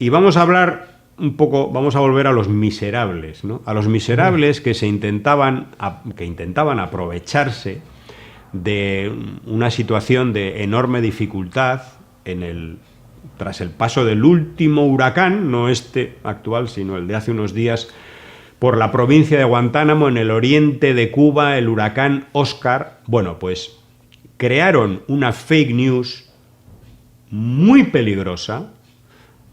Y vamos a hablar un poco, vamos a volver a los miserables, ¿no? A los miserables que intentaban aprovecharse de una situación de enorme dificultad tras el paso del último huracán, no este actual, sino el de hace unos días, por la provincia de Guantánamo, en el oriente de Cuba, el huracán Oscar. Bueno, pues crearon una fake news muy peligrosa,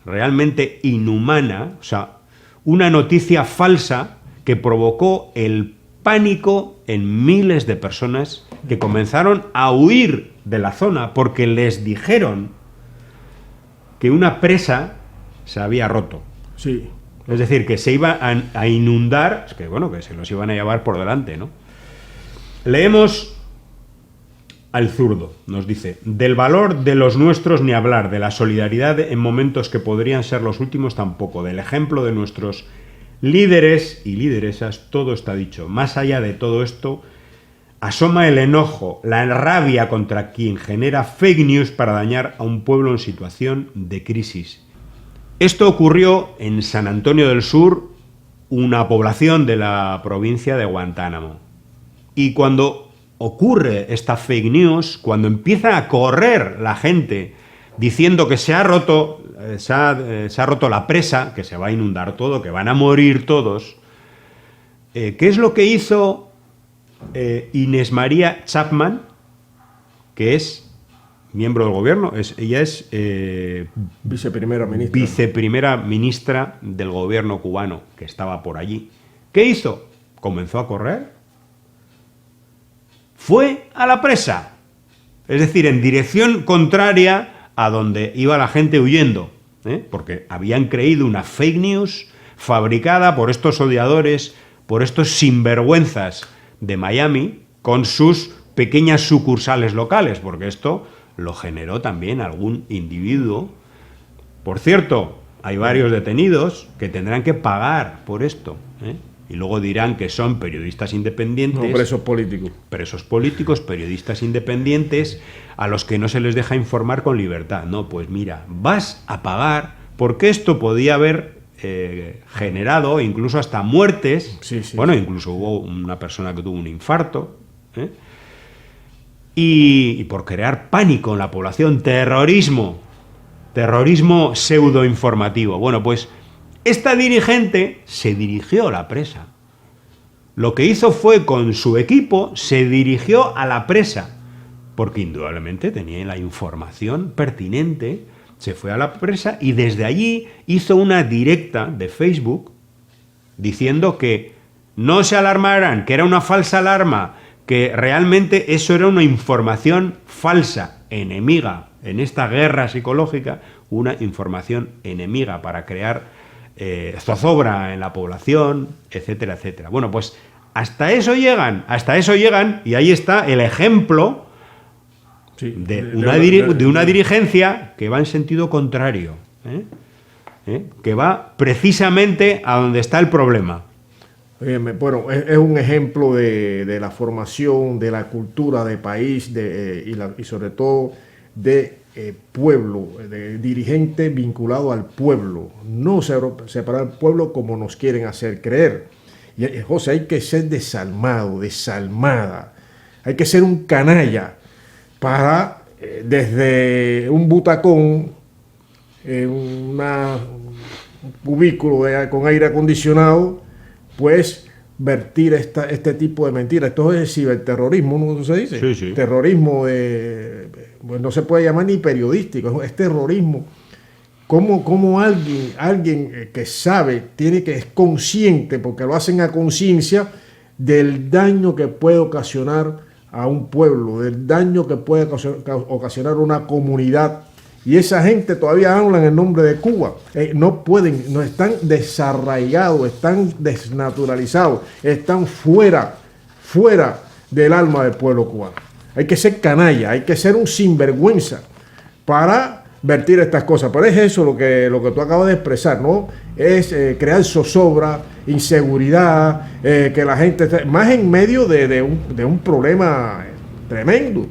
realmente inhumana, o sea, una noticia falsa que provocó el pánico en miles de personas que comenzaron a huir de la zona porque les dijeron que una presa se había roto. Sí. Es decir, que se iba a inundar, que se los iban a llevar por delante, ¿no? Leemos al zurdo, nos dice: del valor de los nuestros ni hablar, de la solidaridad en momentos que podrían ser los últimos tampoco, del ejemplo de nuestros líderes y lideresas, todo está dicho. Más allá de todo esto, asoma el enojo, la rabia contra quien genera fake news para dañar a un pueblo en situación de crisis. Esto ocurrió en San Antonio del Sur, una población de la provincia de Guantánamo. Y cuando ocurre esta fake news, cuando empieza a correr la gente diciendo que se ha roto la presa, que se va a inundar todo, que van a morir todos, ¿qué es lo que hizo Inés María Chapman, que es miembro del gobierno? Ella es viceprimera ministra del gobierno cubano, que estaba por allí. ¿Qué hizo? Comenzó a correr. Fue a la presa, es decir, en dirección contraria a donde iba la gente huyendo, porque habían creído una fake news fabricada por estos odiadores, por estos sinvergüenzas de Miami, con sus pequeñas sucursales locales, porque esto lo generó también algún individuo. Por cierto, hay varios detenidos que tendrán que pagar por esto, y luego dirán que son periodistas independientes. No, presos políticos. Presos políticos, periodistas independientes, a los que no se les deja informar con libertad. No, pues mira, vas a pagar, porque esto podía haber generado incluso hasta muertes. Sí, sí, bueno, sí. Incluso hubo una persona que tuvo un infarto. Y por crear pánico en la población, terrorismo pseudoinformativo. Bueno, pues esta dirigente se dirigió a la presa. Lo que hizo fue, con su equipo, se dirigió a la presa, porque indudablemente tenía la información pertinente, se fue a la presa y desde allí hizo una directa de Facebook diciendo que no se alarmaran, que era una falsa alarma, que realmente eso era una información falsa, enemiga, en esta guerra psicológica, una información enemiga para crear zozobra en la población, etcétera, etcétera. Bueno, pues hasta eso llegan, y ahí está el ejemplo de una dirigencia que va en sentido contrario, que va precisamente a donde está el problema. Bueno, es un ejemplo de la formación, de la cultura de país y sobre todo de pueblo, de dirigente vinculado al pueblo, no separar al pueblo como nos quieren hacer creer. Y José, hay que ser desalmado, desalmada, hay que ser un canalla para desde un butacón, un cubículo con aire acondicionado, pues vertir este tipo de mentiras. Esto es ciberterrorismo, ¿no se dice? Sí, sí. Terrorismo pues no se puede llamar ni periodístico, es terrorismo. ¿Cómo alguien que sabe, es consciente, porque lo hacen a conciencia, del daño que puede ocasionar a un pueblo, del daño que puede ocasionar a una comunidad? Y esa gente todavía habla en el nombre de Cuba. No pueden, no están desarraigados, están desnaturalizados, están fuera del alma del pueblo cubano. Hay que ser canalla, hay que ser un sinvergüenza para vertir estas cosas. Pero es eso lo que tú acabas de expresar, ¿no? Es crear zozobra, inseguridad, que la gente esté más en medio de un problema tremendo.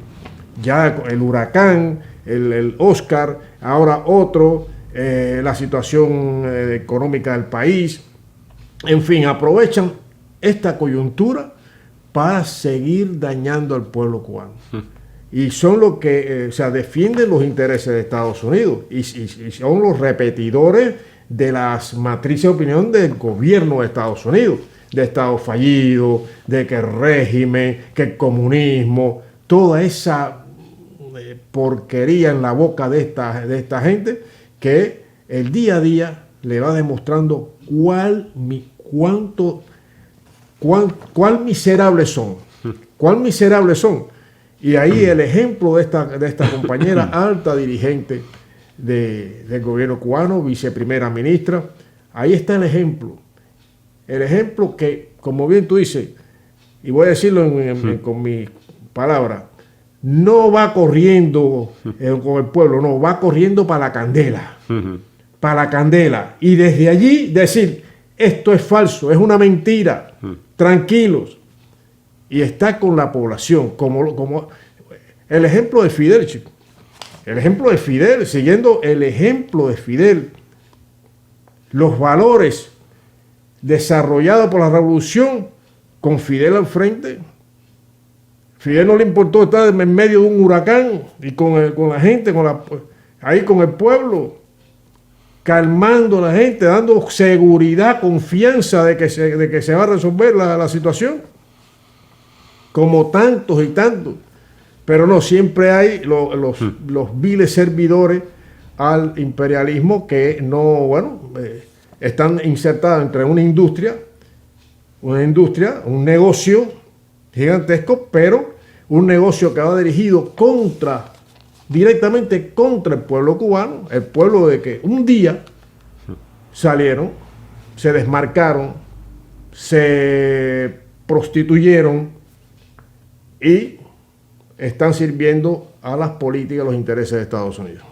Ya el huracán, el Oscar, ahora otro, la situación económica del país. En fin, aprovechan esta coyuntura para seguir dañando al pueblo cubano. Y son los que defienden los intereses de Estados Unidos y son los repetidores de las matrices de opinión del gobierno de Estados Unidos, de Estado fallido, de que el régimen, que el comunismo, toda esa porquería en la boca de esta gente que el día a día le va demostrando cuál miserables son, cuál miserables son. Y ahí el ejemplo de esta compañera alta dirigente del gobierno cubano, viceprimera ministra, ahí está el ejemplo que, como bien tú dices, y voy a decirlo con mis palabras, no va corriendo con el pueblo, no, va corriendo para la candela, para la candela, y desde allí decir, esto es falso, es una mentira, tranquilos, y está con la población, como el ejemplo de Fidel, chico. El ejemplo de Fidel, siguiendo el ejemplo de Fidel, los valores desarrollados por la revolución con Fidel al frente. Fidel no le importó estar en medio de un huracán y con la gente, ahí con el pueblo, calmando a la gente, dando seguridad, confianza de que se va a resolver la situación, como tantos y tantos. Pero no, siempre hay los viles servidores al imperialismo que están insertados entre una industria, un negocio gigantesco, pero un negocio que va dirigido directamente contra el pueblo cubano, el pueblo de que un día salieron, se desmarcaron, se prostituyeron y están sirviendo a las políticas, a los intereses de Estados Unidos.